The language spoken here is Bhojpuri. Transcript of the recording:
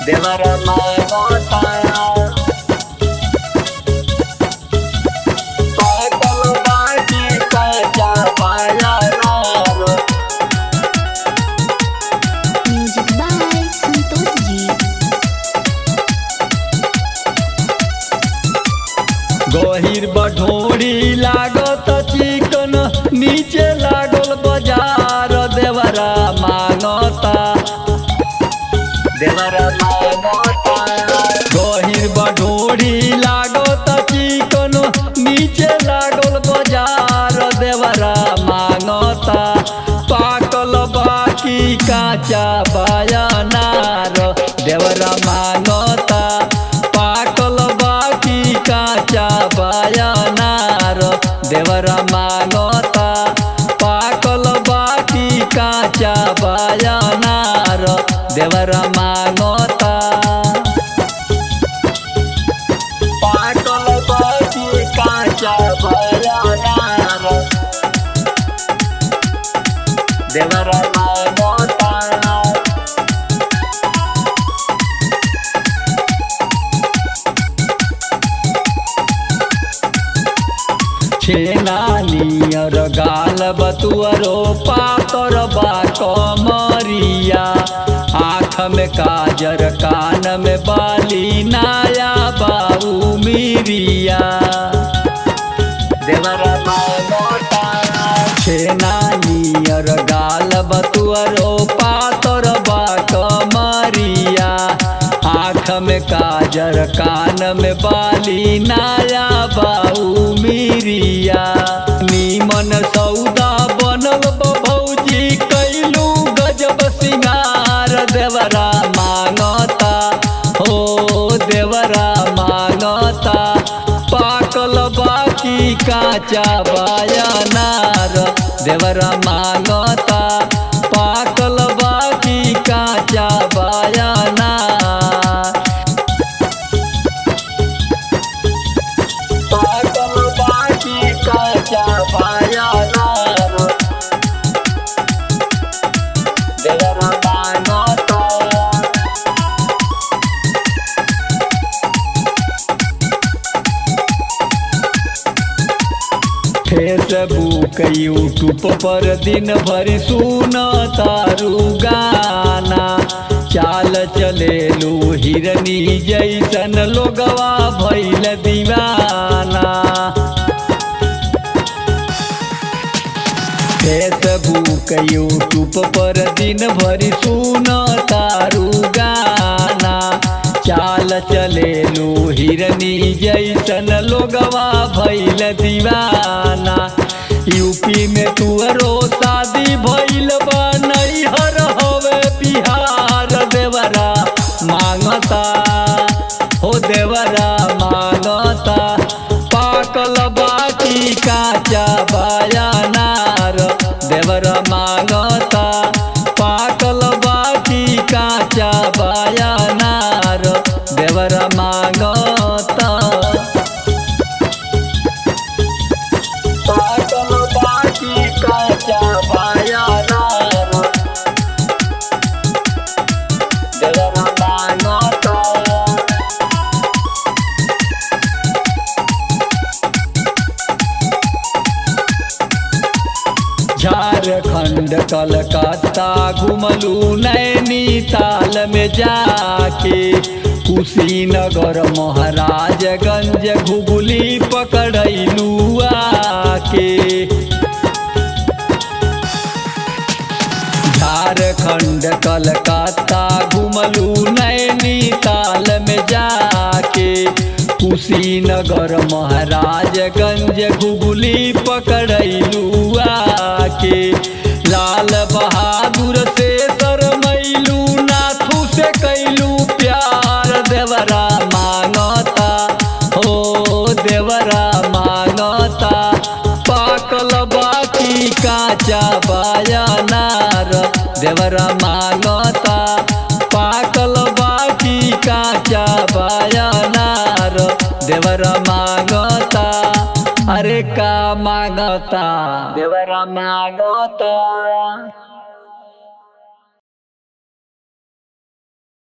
देवरा मांगता पाकल बाकी काचा पाया नार। Music by Santosh Ji. गहिर बढोरी लागत चिकन नीचे लागल बाजार देवरा मांगता देवरा मांगता। गहिर बढोरी लागत चिकन नीचे लागल बाजार देवरा मांगता पाकल बाकी काचा बाया नार देवरा मांगता पाकल बाकी काचा बाया नार देवरा मांगता पाकल बाकी काचा बाया नार देवरा मांगता पाकल बाकी काचा बाया नार देवरा मांगता। छेना नियर गाल बतुअरो पातर बा कमरिया आँख में काजर कान में बाली नाया बाऊ मिरिया देवरा मांगता। छेना नियर गाल बतुअरो पातर बा कमरिया आँख में काजर कान में बाली नाया बाऊ मिरिया नीमन सौदा बनल भौजी कैलू गजब सिंगार देवरा मांगता हो देवरा मांगता पाकल बाकी काचा बाया नार देवरा मांगता पाकल बाकी काचा बाया नार पाकल बाकी काचा बाया नार देवरा मांगता। फेसबुक यूट्यूब पर दिन भर सुन तारू गाना चाल चलेलू हिरनी जैसन लोगवा भइल दीवाना। फेसबुक यूट्यूब पर दिन भर सुन तारू गाना चाल चलेलू हिरनी जैसन लोगवा भइल दीवाना। यूपी में तुअरो शादी भइल बा नैहर हवे बिहार देवरा मांगता हो देवरा मांगता पाकल बाकी काचा बाया नार देवरा मांगता पाकल बाकी काचा बाया नार देवरा मांगता पाकल बाकी काचा बाया नार देवरा मांगता। झारखंड कलकत्ता घुमलू नैनीताल में जाके कुशीनगर महाराजगंज घुगुली पकड़लू आके। झारखंड कलकत्ता घुमलू नैनीताल में जाके कुशीनगर महाराजगंज घुगुली पकड़लू आके। लाल बहादुर से शरमैलू नाथू से कैलू प्यार देवरा मांगता हो देवरा मांगता पाकल बाकी काचा बाया नार देवरा मांगता पाकल बाकी काचा बाया नार देवरा मांगता। अरे का मांगता देवरा मांगता।